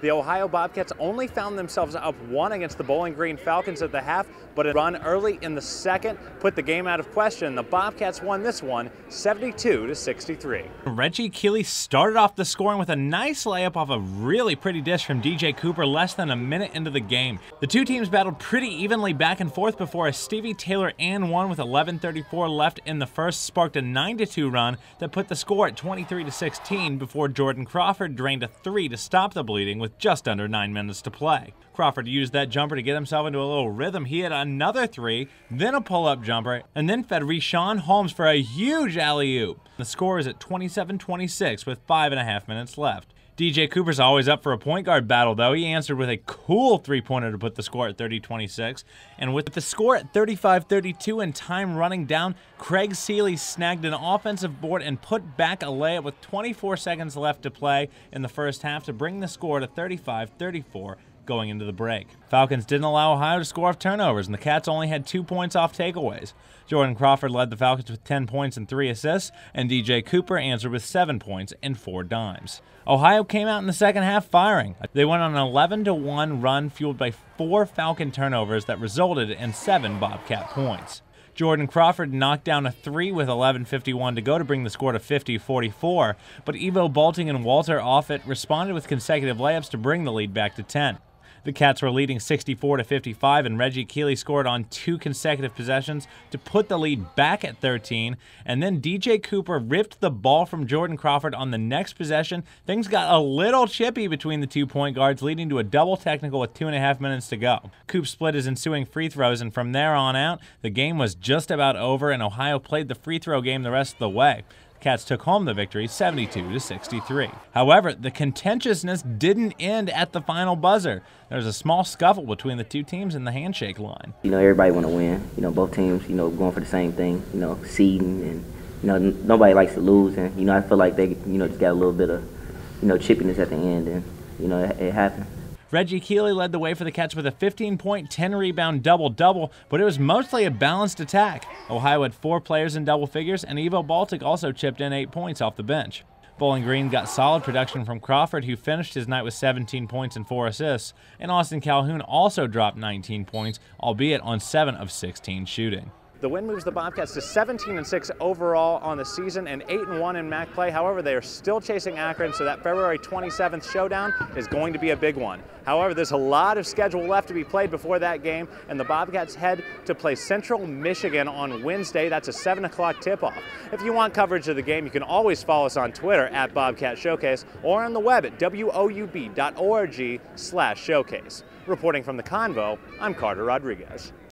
The Ohio Bobcats only found themselves up 1 against the Bowling Green Falcons at the half, but a run early in the second put the game out of question. The Bobcats won this one 72-63. Reggie Keely started off the scoring with a nice layup off a really pretty dish from DJ Cooper less than a minute into the game. The two teams battled pretty evenly back and forth before a Stevie Taylor and one with 11:34 left in the first sparked a 9-2 run that put the score at 23-16 before Jordan Crawford drained a 3 to stop the bleeding with just under 9 minutes to play. Crawford used that jumper to get himself into a little rhythm. He had another 3, then a pull-up jumper, and then fed Richaun Holmes for a huge alley-oop. The score is at 27-26 with 5.5 minutes left. DJ Cooper's always up for a point guard battle, though. He answered with a cool three-pointer to put the score at 30-26. And with the score at 35-32 and time running down, Craig Seeley snagged an offensive board and put back a layup with 24 seconds left to play in the first half to bring the score to 35-34. Going into the break. Falcons didn't allow Ohio to score off turnovers, and the Cats only had 2 points off takeaways. Jordan Crawford led the Falcons with 10 points and 3 assists, and DJ Cooper answered with 7 points and 4 dimes. Ohio came out in the second half firing. They went on an 11-1 run fueled by 4 Falcon turnovers that resulted in 7 Bobcat points. Jordan Crawford knocked down a 3 with 11:51 to go to bring the score to 50-44, but Evo Balting and Walter Offit responded with consecutive layups to bring the lead back to 10. The Cats were leading 64-55, and Reggie Keely scored on 2 consecutive possessions to put the lead back at 13, and then DJ Cooper ripped the ball from Jordan Crawford on the next possession. Things got a little chippy between the 2 point guards, leading to a double technical with 2.5 minutes to go. Coop split his ensuing free throws, and from there on out, the game was just about over, and Ohio played the free throw game the rest of the way. Cats took home the victory 72-63. However, the contentiousness didn't end at the final buzzer. There was a small scuffle between the two teams in the handshake line. Everybody want to win. Both teams, going for the same thing, seeding, and, nobody likes to lose. And, I feel like they, just got a little bit of, chippiness at the end, and, it happened. Reggie Keely led the way for the Cats with a 15-point, 10-rebound double-double, but it was mostly a balanced attack. Ohio had 4 players in double figures, and Evo Baltic also chipped in 8 points off the bench. Bowling Green got solid production from Crawford, who finished his night with 17 points and 4 assists, and Austin Calhoun also dropped 19 points, albeit on 7 of 16 shooting. The win moves the Bobcats to 17-6 overall on the season and 8-1 in MAC play. However, they are still chasing Akron, so that February 27th showdown is going to be a big one. However, there's a lot of schedule left to be played before that game, and the Bobcats head to play Central Michigan on Wednesday. That's a 7 o'clock tip-off. If you want coverage of the game, you can always follow us on Twitter at Bobcat Showcase or on the web at woub.org/showcase. Reporting from the Convo, I'm Carter Rodriguez.